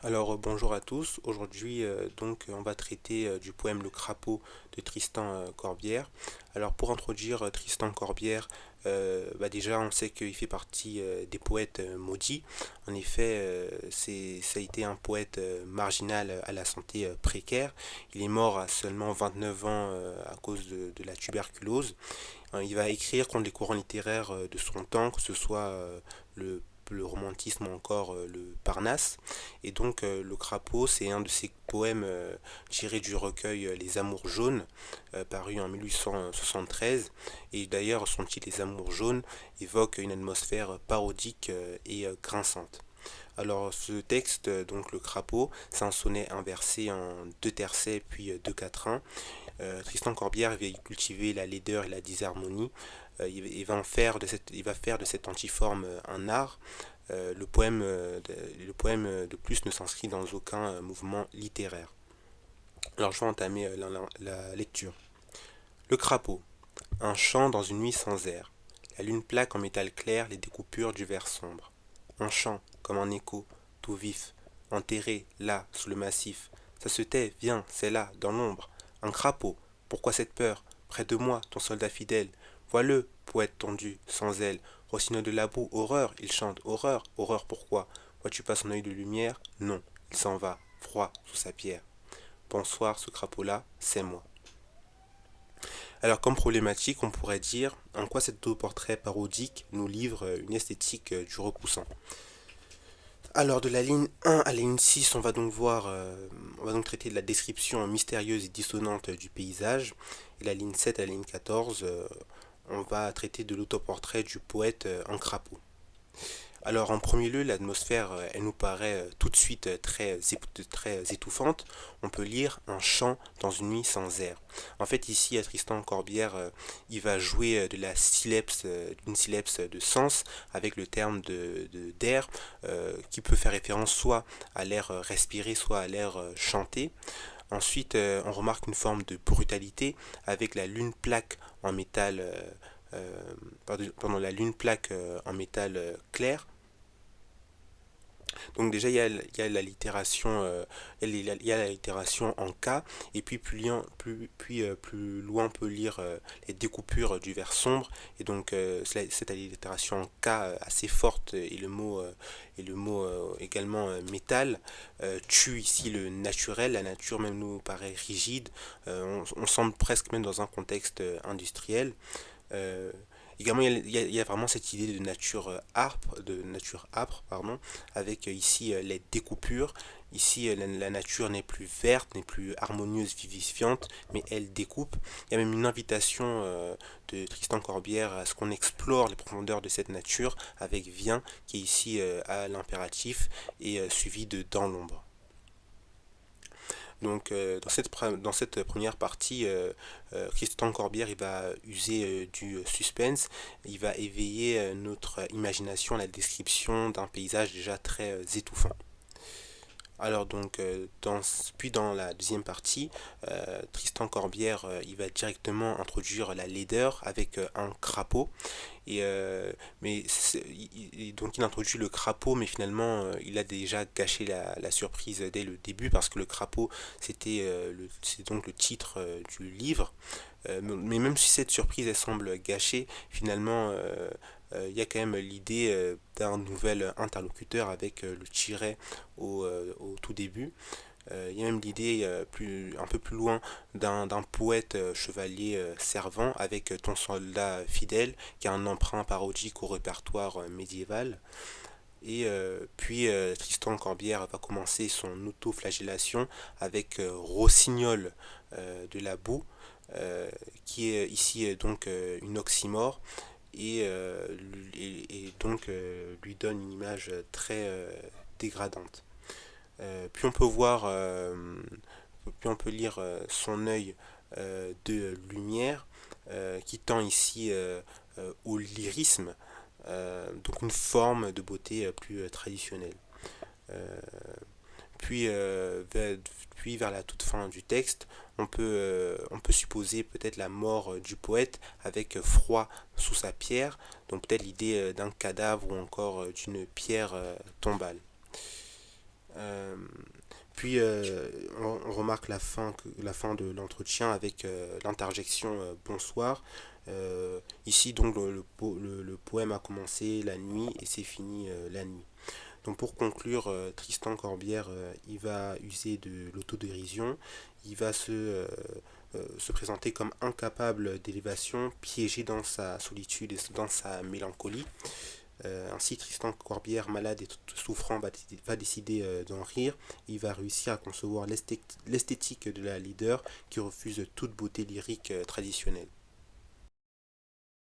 Bonjour à tous. Aujourd'hui on va traiter du poème Le Crapaud de Tristan Corbière. Alors pour introduire Tristan Corbière, déjà on sait qu'il fait partie des poètes maudits. En effet, ça a été un poète marginal à la santé précaire. Il est mort à seulement 29 ans à cause de la tuberculose. Il va écrire contre les courants littéraires de son temps, que ce soit le le romantisme ou encore le Parnasse. Et donc Le Crapaud, c'est un de ses poèmes tirés du recueil Les Amours jaunes, paru en 1873. Et d'ailleurs, son titre Les Amours jaunes évoque une atmosphère parodique et grinçante. Alors ce texte, donc Le Crapaud, c'est un sonnet inversé en deux tercets puis deux quatrains. Tristan Corbière va cultiver la laideur et la disharmonie. Il va faire de cette antiforme un art. Le poème de plus ne s'inscrit dans aucun mouvement littéraire. Alors je vais entamer la lecture. Le Crapaud. Un chant dans une nuit sans air. La lune plaque en métal clair les découpures du verre sombre. Un chant, comme un écho, tout vif, enterré, là, sous le massif. Ça se tait, viens, c'est là, dans l'ombre. Un crapaud, pourquoi cette peur? Près de moi, ton soldat fidèle. Vois-le, poète tondu, sans aile. Rossignol de la boue, horreur, il chante, horreur, horreur pourquoi? Vois-tu pas son œil de lumière? Non, il s'en va, froid, sous sa pierre. Bonsoir, ce crapaud-là, c'est moi. Alors comme problématique, on pourrait dire en quoi cet autoportrait parodique nous livre une esthétique du repoussant. Alors de la ligne 1 à la ligne 6, on va donc traiter de la description mystérieuse et dissonante du paysage. Et la ligne 7 à la ligne 14, on va traiter de l'autoportrait du poète en crapaud. Alors en premier lieu, l'atmosphère, elle nous paraît tout de suite très étouffante. On peut lire un chant dans une nuit sans air. En fait, ici, à Tristan Corbière, il va jouer d'une syllèpse de sens avec le terme d'air, qui peut faire référence soit à l'air respiré, soit à l'air chanté. Ensuite, on remarque une forme de brutalité avec la lune plaque en métal, la lune plaque en métal clair. Donc déjà il y a la littération, il y a la littération en K, et puis plus loin on peut lire les découpures du vers sombre, et donc cette allitération en K assez forte et le mot également métal tue ici le naturel. La nature même nous paraît rigide, on semble presque même dans un contexte industriel. Euh, Également, il y a vraiment cette idée de nature âpre, pardon, avec ici les découpures. Ici, la nature n'est plus verte, n'est plus harmonieuse, vivifiante, mais elle découpe. Il y a même une invitation de Tristan Corbière à ce qu'on explore les profondeurs de cette nature avec vient, qui est ici à l'impératif et suivi de dans l'ombre. Donc dans cette première partie, Christian Corbière il va user du suspense, il va éveiller notre imagination à la description d'un paysage déjà très étouffant. Alors puis dans la deuxième partie, Tristan Corbière il va directement introduire la laideur avec un crapaud. Et donc il introduit le crapaud, mais finalement il a déjà gâché la surprise dès le début parce que le crapaud c'est donc le titre du livre. Mais même si cette surprise elle semble gâchée, finalement il y a quand même l'idée d'un nouvel interlocuteur avec le tiret au tout début. Il y a même l'idée un peu plus loin d'un poète chevalier servant avec ton soldat fidèle qui a un emprunt parodique au répertoire médiéval. Et Tristan Corbière va commencer son auto-flagellation avec Rossignol de la boue, qui est ici donc une oxymore, et donc lui donne une image très dégradante. Puis on peut voir, puis on peut lire son œil de lumière qui tend ici au lyrisme, donc une forme de beauté plus traditionnelle. Euh, puis, puis vers la toute fin du texte, on peut supposer peut-être la mort du poète avec froid sous sa pierre, donc peut-être l'idée d'un cadavre ou encore d'une pierre tombale. Euh, Puis on remarque la fin de l'entretien avec l'interjection bonsoir. Ici donc le poème a commencé la nuit et c'est fini la nuit. Donc pour conclure, Tristan Corbière il va user de l'autodérision, il va se présenter comme incapable d'élévation, piégé dans sa solitude et dans sa mélancolie. Ainsi, Tristan Corbière, malade et souffrant, va décider d'en rire. Il va réussir à concevoir l'esthétique de la leader qui refuse toute beauté lyrique traditionnelle.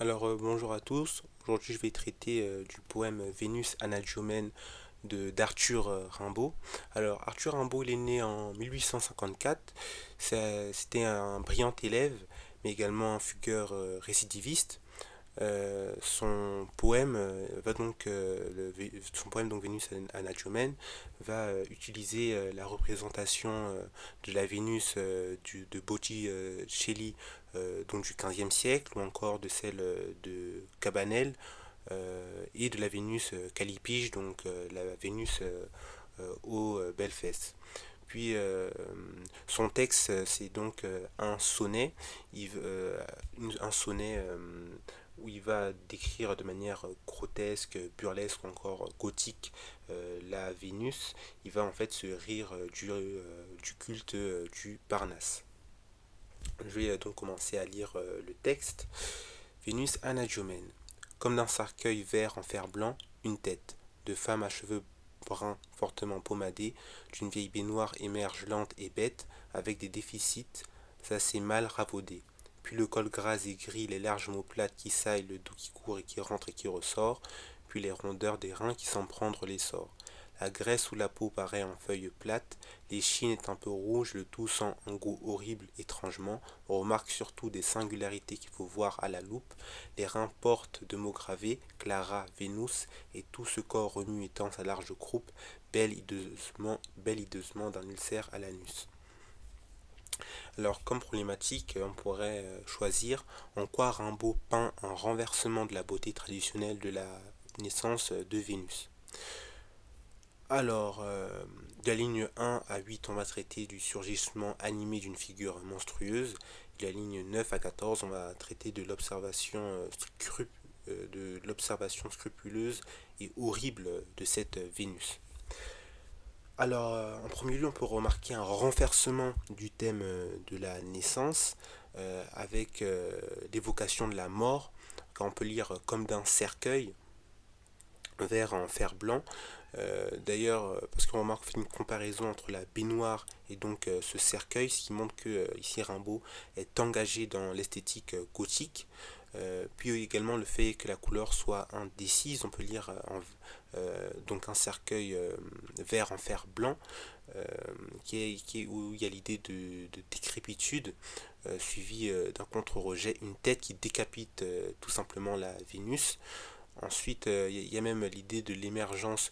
Alors bonjour à tous, aujourd'hui je vais traiter du poème Vénus Anadyomène d'Arthur Rimbaud. Alors Arthur Rimbaud il est né en 1854, c'était un brillant élève mais également un fugueur récidiviste. Son poème donc Vénus Anadyomène va utiliser la représentation de la Vénus de Botticelli donc du XVe siècle ou encore de celle de Cabanel et de la Vénus Callipyge, donc la Vénus aux belles fesses. Puis son texte, c'est donc un sonnet, un sonnet où il va décrire de manière grotesque, burlesque ou encore gothique la Vénus. Il va en fait se rire du culte du Parnasse. Je vais donc commencer à lire le texte. Vénus Anadyomène. Comme d'un cercueil vert en fer blanc, une tête de femme à cheveux brun fortement pommadé, d'une vieille baignoire émerge lente et bête, avec des déficits assez mal ravaudés. Puis le col gras et gris, les larges omoplates qui saillent, le dos qui court et qui rentre et qui ressort, puis les rondeurs des reins qui sans prendre l'essor. La graisse sous la peau paraît en feuilles plates, l'échine est un peu rouge, le tout sent un goût horrible étrangement. On remarque surtout des singularités qu'il faut voir à la loupe. Les reins portent de mots gravés, Clara, Vénus, et tout ce corps remue étend sa large croupe, belle hideusement d'un ulcère à l'anus. Alors, comme problématique, on pourrait choisir en quoi Rimbaud peint un renversement de la beauté traditionnelle de la naissance de Vénus. Alors, de la ligne 1 à 8, on va traiter du surgissement animé d'une figure monstrueuse. De la ligne 9 à 14, on va traiter de l'observation scrupuleuse et horrible de cette Vénus. Alors, en premier lieu, on peut remarquer un renversement du thème de la naissance avec l'évocation de la mort, quand on peut lire comme d'un cercueil vert en fer blanc. D'ailleurs, parce qu'on remarque fait une comparaison entre la baignoire et donc ce cercueil, ce qui montre que ici Rimbaud est engagé dans l'esthétique gothique. Puis également le fait que la couleur soit indécise, on peut lire donc un cercueil vert en fer blanc, où il y a l'idée de décrépitude, suivi d'un contre-rejet, une tête qui décapite tout simplement la Vénus. Ensuite, il y a même l'idée de l'émergence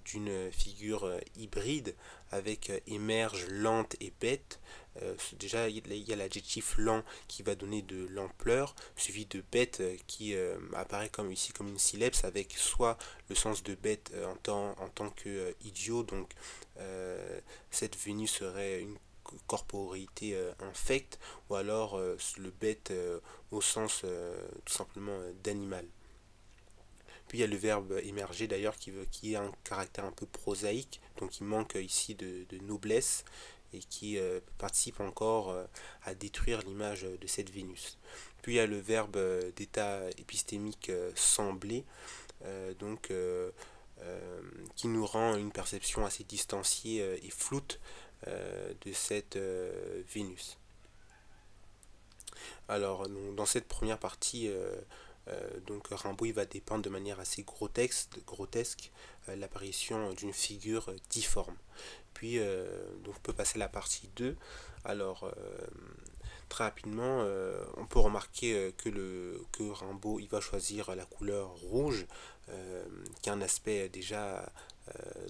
d'une figure hybride avec émerge lente et bête. Déjà, il y a l'adjectif lent qui va donner de l'ampleur, suivi de bête qui apparaît comme ici comme une syllabe avec soit le sens de bête en tant que idiot, donc cette Vénus serait une corporéité infecte, ou alors le bête au sens tout simplement d'animal. Puis il y a le verbe émerger d'ailleurs qui a un caractère un peu prosaïque, donc il manque ici de noblesse et qui participe encore à détruire l'image de cette Vénus. Puis il y a le verbe d'état épistémique sembler, donc qui nous rend une perception assez distanciée et floute de cette Vénus. Alors, dans cette première partie, donc Rimbaud il va dépeindre de manière assez grotesque l'apparition d'une figure difforme. Puis donc on peut passer à la partie 2. Alors très rapidement on peut remarquer que Rimbaud il va choisir la couleur rouge qui a un aspect déjà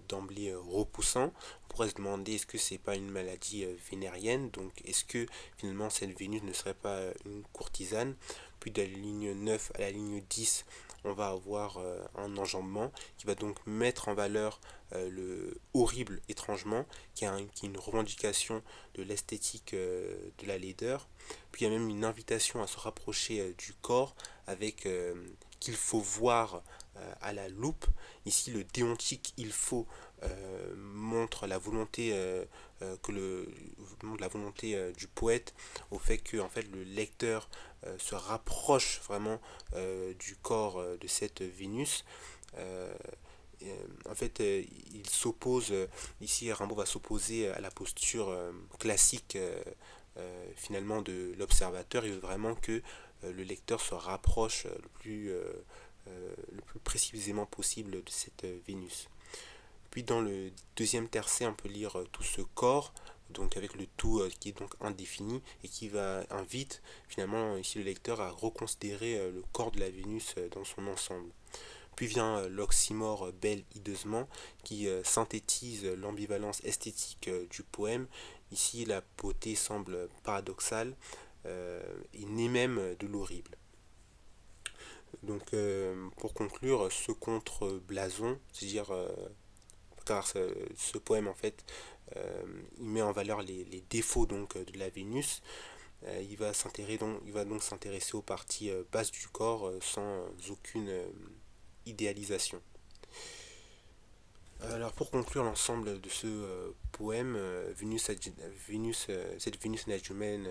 d'emblée repoussant. On pourrait se demander est-ce que c'est pas une maladie vénérienne, donc est-ce que finalement cette Vénus ne serait pas une courtisane. Puis de la ligne 9 à la ligne 10, on va avoir un enjambement qui va donc mettre en valeur le horrible étrangement, qui est une revendication de l'esthétique de la laideur. Puis il y a même une invitation à se rapprocher du corps avec qu'il faut voir à la loupe. Ici, le déontique il faut montre la volonté montre la volonté du poète au fait que en fait le lecteur se rapproche vraiment du corps de cette Vénus. Euh, En fait, il s'oppose, ici Rimbaud va s'opposer à la posture classique finalement de l'observateur. Il veut vraiment que le lecteur se rapproche le plus précisément possible de cette Vénus. Puis dans le deuxième tercet, on peut lire tout ce corps, donc avec le tout qui est donc indéfini et qui invite finalement ici le lecteur à reconsidérer le corps de la Vénus dans son ensemble. Puis vient l'oxymore belle hideusement qui synthétise l'ambivalence esthétique du poème. Ici, la beauté semble paradoxale et naît même de l'horrible. Donc, pour conclure, ce contre-blason, c'est-à-dire car ce poème en fait il met en valeur les défauts donc de la Vénus. Il va donc s'intéresser aux parties basses du corps sans aucune idéalisation. Alors pour conclure l'ensemble de ce poème, cette Vénus Anadyomène,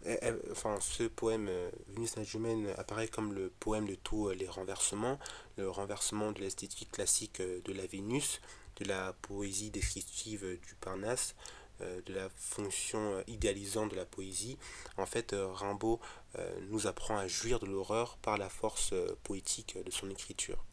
euh, enfin ce poème Vénus Anadyomène apparaît comme le poème de tous les renversements, le renversement de l'esthétique classique de la Vénus, de la poésie descriptive du Parnasse, de la fonction idéalisante de la poésie. En fait, Rimbaud nous apprend à jouir de l'horreur par la force poétique de son écriture.